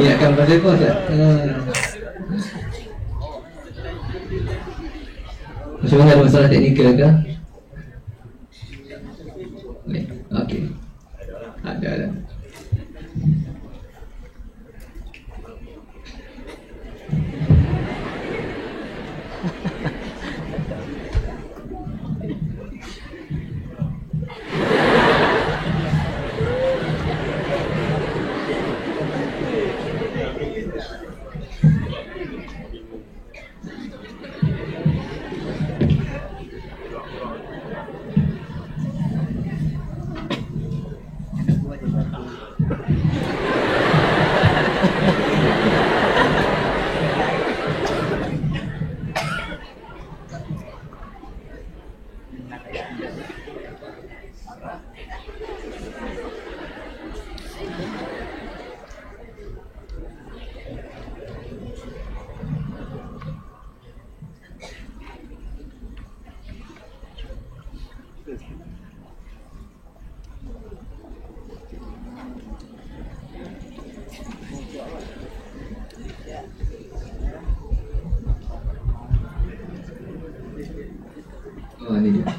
ingatkan pasal kos tak? Macam mana, ada masalah teknikal ke? Okey. Ada. Ni dia.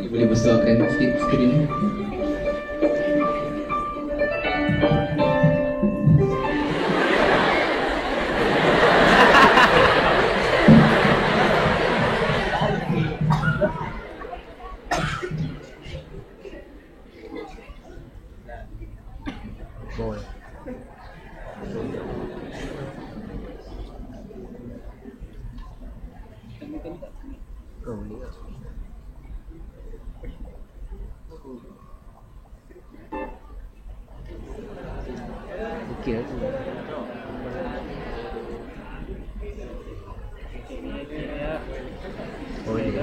Ni boleh besarkan skrin ni. Okey tu. Oh ini.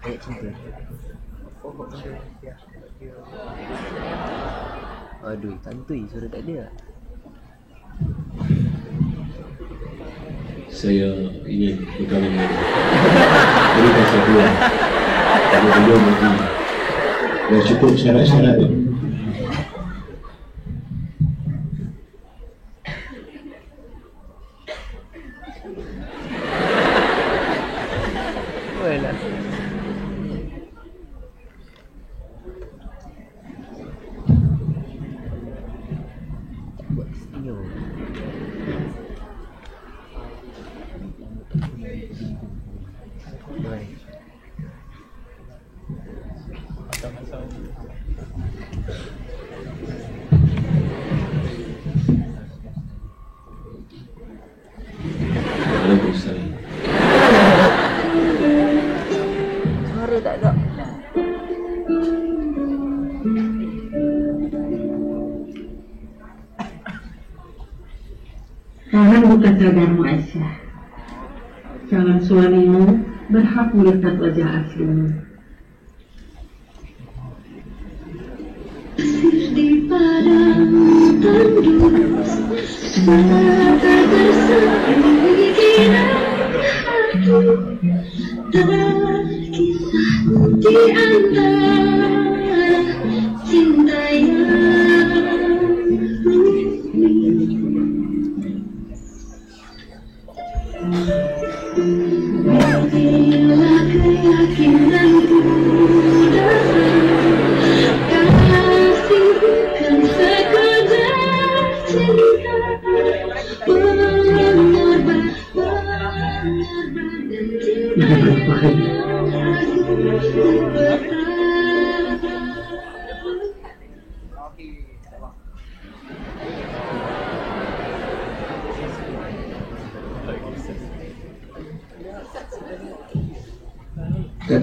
Ayat cinta. Aduh, tantui suara tak ada. Saya ingin berkahwin dengan dia. Berikan saya peluang. Tapi belum lagi. Dah cukup syarat-syarat tu. Buat senyum. Baik. Waalaikumsalam. Suara tak ada. Sekarang buka cadarmu Aisyah. Calon suamimu berhak melihat wajah aslimu. Di padang tandus, mata tersembunyi hati, terkisah di antara cinta yang bila keyakinanku datang, kasih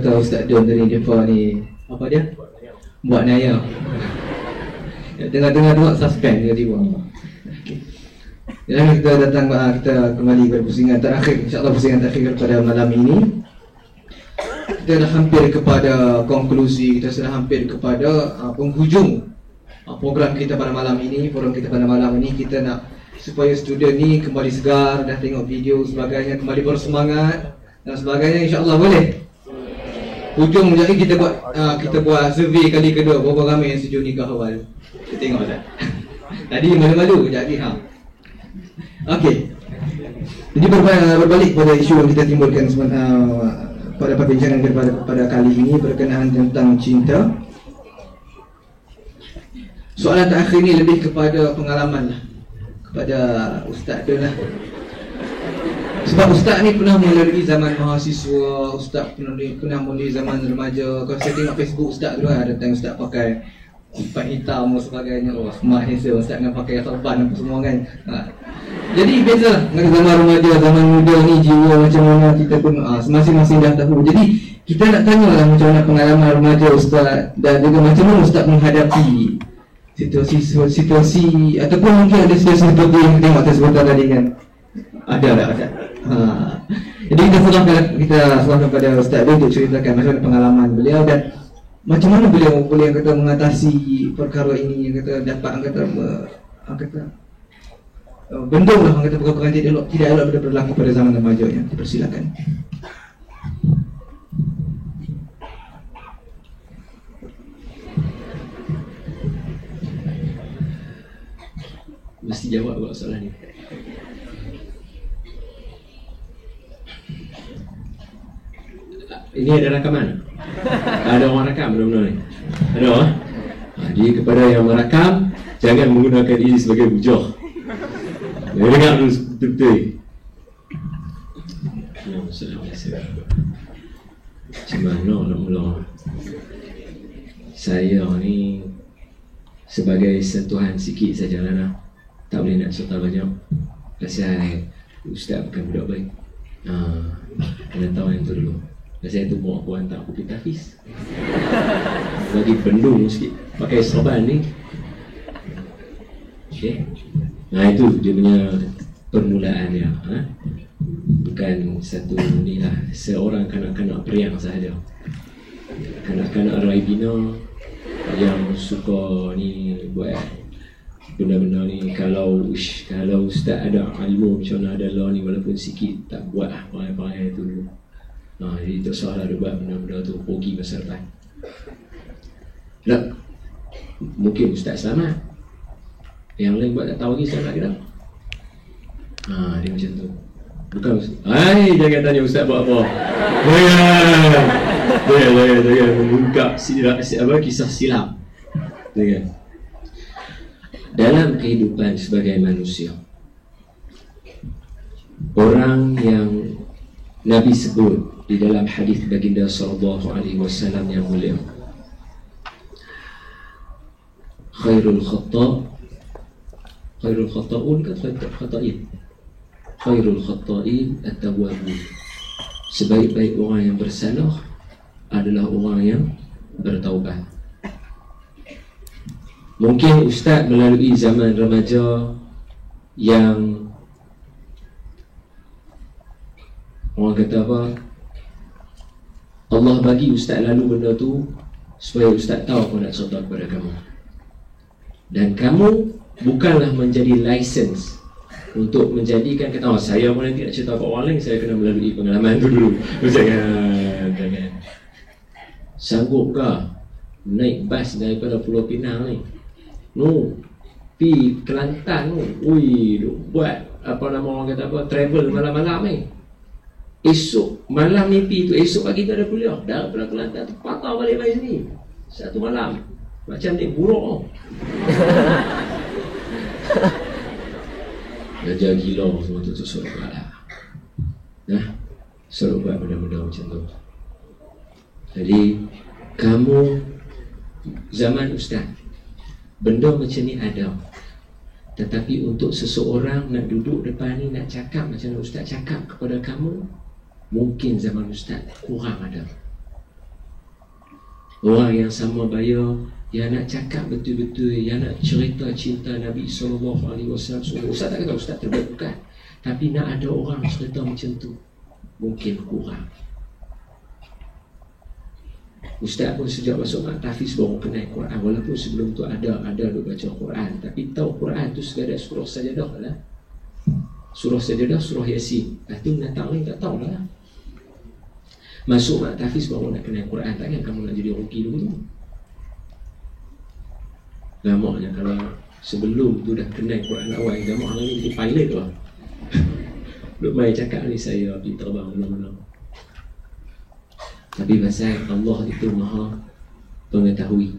kata Ustaz Don tadi, mereka ni apa dia? Buat naya. Tengah-tengah tengok suspend tiba-tiba. Okay. Jadi kita datang, kita kembali kepada pusingan terakhir, insyaAllah pusingan terakhir pada malam ini. Kita dah hampir kepada konklusi, kita sudah hampir kepada penghujung program kita pada malam ini. Program kita pada malam ini, kita nak supaya student ni kembali segar, dah tengok video sebagainya, kembali bersemangat dan sebagainya, insyaAllah boleh. Hujung jadi kita buat survey kali kedua, berapa ramai yang setuju nikah awal. Kita tengok tak? Tadi malu-malu jadi okey. Jadi berbalik pada isu yang kita timbulkan pada perbincangan kita pada kali ini berkenaan tentang cinta. Soalan terakhir ni lebih kepada pengalaman lah, kepada Ustaz Don lah. Sebab Ustaz ni pernah melalui zaman mahasiswa, Ustaz pernah melalui zaman remaja. Kalau saya tengok Facebook Ustaz tu ada time Ustaz pakai sifat hitam dan sebagainya. Smart handsome Ustaz dengan pakai sorban apa semua kan. Jadi bezalah dengan zaman remaja, zaman muda ni jiwa macam mana kita pun masing-masing dah tahu. Jadi kita nak tanya lah macam mana pengalaman remaja Ustaz, dan juga macam mana Ustaz menghadapi situasi ataupun mungkin ada situasi seperti yang kita tengok atas sebentar tadi kan. Ada. Jadi kita serahkan pada Ustaz Don untuk ceritakan macam mana pengalaman beliau dan macam mana beliau boleh mengatasi perkara ini, yang kata dapat benda lah, kata perkara-perkara tidak elok berlaku pada zaman remaja. Dipersilakan. Mesti jawab buat soalan ni. Ini ada rakaman? Ada orang rakam benar-benar ni? Ada? Jadi kepada yang merakam, jangan menggunakan ini sebagai bujah. Dengar dulu betul-betul. Macam mana nak mula? Saya ni sebagai sentuhan sikit sajalah nak. Tak boleh nak serta banyak. Pasal Ustaz bukan budak baik. Kena tahu yang tu dulu. Pasal itu mau aku hantar aku pergi tahfiz. Lagi bendung sikit. Pakai sorban ni. Okay. Nah itu dia punya permulaan dia. Bukan satu ni lah. Seorang kanak-kanak periang sahaja. Kanak-kanak Raibina yang suka ni buat benda-benda ni. Kalau Ustaz ada ilmu macam mana adalah ni, walaupun sikit tak buat lah pakai-pakai tu dulu. Jadi tak salah dia buat benda-benda tu pergi masa depan. Tak, mungkin Ustaz selamat, yang lain buat tak tahu lagi selamat ke tak? Dia macam tu. Bukan jangan tanya Ustaz buat apa. Jangan mengungkap kisah silap. Jangan. Dalam kehidupan sebagai manusia, orang yang Nabi sebut di dalam hadis baginda sallallahu alaihi wasallam yang mulia, khairul khata'un khairul khata'in at-tawwabun. Sebaik-baik orang yang bersalah adalah orang yang bertaubat. Mungkin Ustaz melalui zaman remaja yang orang kata apa, Allah bagi Ustaz lalu benda tu supaya Ustaz tahu apa nak cerita kepada kamu. Dan kamu bukanlah menjadi license untuk menjadikan kata saya pun nanti nak cerita kat orang lain, saya kena melalui pengalaman tu dulu. Jangan. Sanggupkah naik bas daripada Pulau Pinang ni? Pi Kelantan buat apa nama orang kata apa, travel malam-malam ni. Esok malam ni pi tu, esok pagi tu ada kuliah. Daripada Kelantan tu patah balik mai sini. Satu malam. Macam ni buruk. Dah gila semua tu suruh buat lah. Suruh buat benda-benda macam tu. Jadi kamu zaman Ustaz, benda macam ni ada. Tetapi untuk seseorang nak duduk depan ni nak cakap macam Ustaz cakap kepada kamu, mungkin zaman Ustaz kurang ada. Orang yang sama bayar, yang nak cakap betul-betul, yang nak cerita cinta Nabi SAW. Ustaz tak kata Ustaz terbaik, bukan. Tapi nak ada orang cerita macam tu, mungkin kurang. Ustaz pun sejak masuk mak tahfiz baru kenal Quran. Walaupun sebelum tu ada duk baca Quran, tapi tahu Quran tu sekadar surah sajadah lah. Surah sajadah, surah Yasin. Lepas tu menatang lain tak tahu lah. Masuk mak tahfiz baru nak kenal Quran. Takkan kamu nak jadi rugi dulu? Gamaknya kalau sebelum tu dah kenal Quran awal, gamak orang ni jadi pilot lah. Duk main cakap ni saya pergi terbang mana-mana. Tapi pasal Allah itu maha pengetahui.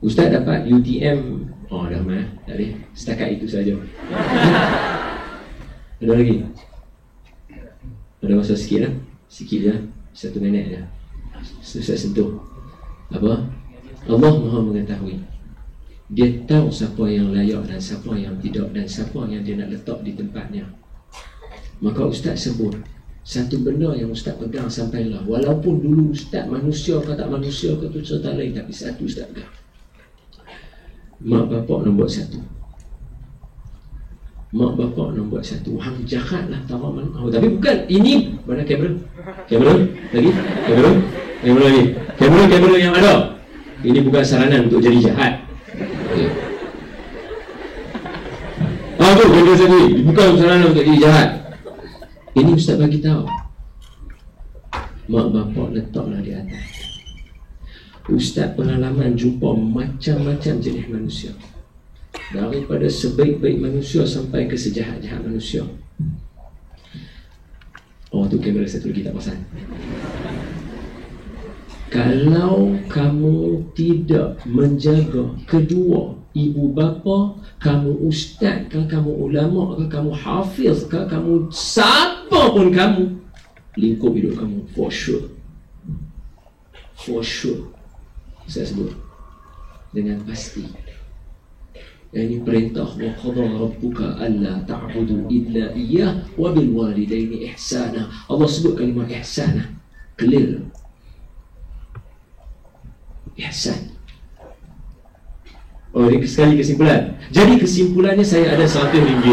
Ustaz dapat UTM, oh dah mah, tak boleh. Setakat itu saja. Ada lagi? Ada masa sikit lah. Sikit je, 1 minit je. Susah sentuh. Apa? Allah maha mengetahui. Dia tahu siapa yang layak dan siapa yang tidak, dan siapa yang dia nak letak di tempatnya. Maka Ustaz sebut satu benda yang Ustaz pegang sampailah. Walaupun dulu Ustaz manusia ke tak manusia ke tu cerita lain, tapi satu Ustaz pegang. Mak bapak nombor 1. Mak bapak nombor 1. Hang jahat lah tamak mana. Oh, tapi bukan ini. Mana kamera? Kamera? Lagi? Kamera? Kamera lagi? Kamera yang ada. Ini bukan saranan untuk jadi jahat. Okay. Tu kamera sendiri. Bukan saranan untuk jadi jahat. Ini Ustaz bagi tahu. Mak bapak letaklah di atas. Ustaz pengalaman jumpa macam-macam jenis manusia. Daripada sebaik-baik manusia sampai ke sejahat-jahat manusia. Oh, tu kamera satu lagi tak pasal. Kalau kamu tidak menjaga kedua ibu bapa, kamu ustaz ke, kamu ulama ke, kamu hafiz ke, kamu siapa pun kamu, lingkup hidup kamu for sure. For sure. Saya sebut dengan pasti. Ini perintah wa qadha rabbuka alla ta'budu illa iyyah wa bil walidaini ihsana. Allah sebut kalimah ihsana. Clear. Ihsan. Oh, ini sekali kesimpulan. Jadi kesimpulannya saya ada RM100.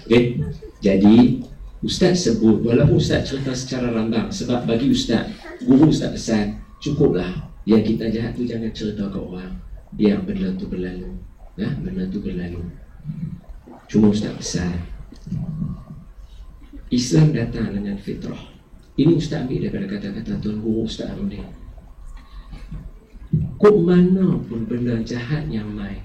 Okay. Jadi Ustaz sebut, walaupun Ustaz cerita secara rambang, sebab bagi Ustaz, guru Ustaz pesan, cukuplah yang kita jahat tu jangan cerita ke orang, biar benda tu berlalu. Benda tu berlalu. Cuma Ustaz pesan, Islam datang dengan fitrah. Ini Ustaz ambil daripada kata-kata Tuan Guru Ustaz Amudin. Kok mana pun benda jahat yang main,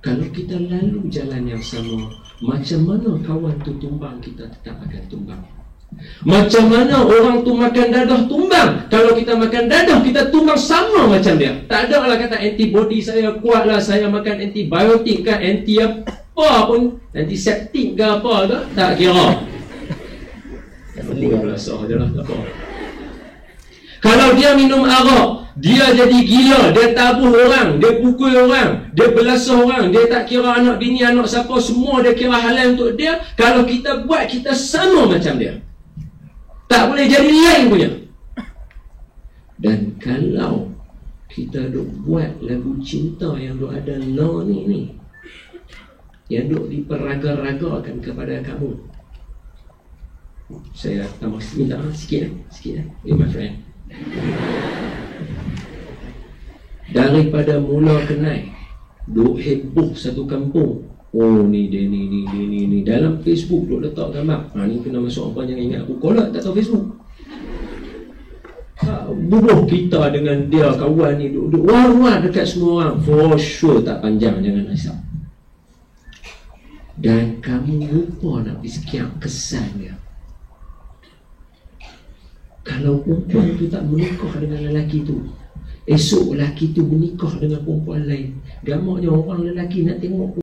kalau kita lalu jalan yang sama, macam mana kawan tu tumbang, kita tetap akan tumbang. Macam mana orang tu makan dadah tumbang, kalau kita makan dadah, kita tumbang sama macam dia. Tak ada lah kata antibody saya kuat lah, saya makan antibiotik kan, anti apa pun, antiseptik ke apa ke, tak kira. Belasah je lah, tak apa. Kalau dia minum arak, dia jadi gila, dia tabuh orang, dia pukul orang, dia belasah orang, dia tak kira anak bini, anak siapa, semua dia kira halal untuk dia. Kalau kita buat, kita sama macam dia, tak boleh jadi lain punya. Dan kalau kita duk buat lagu cinta yang duk ada law ni, yang duk diperaga-ragakan kepada kamu, saya tambah minta sikit lah, my friend. Daripada mula kenal, duk heboh satu kampung. Oh ni dia ni dalam Facebook duk letak gambar. Ni kena masuk apa, jangan ingat aku kolak tak tahu Facebook. Bubuh kita dengan dia, kawan ni duk war-war dekat semua orang. For sure tak panjang, jangan risau. Dan kamu lupa nak sekian kesan dia. Kalau perempuan tu tak menikah dengan lelaki tu, esok lelaki tu menikah dengan perempuan lain, gamaknya orang lelaki nak tengok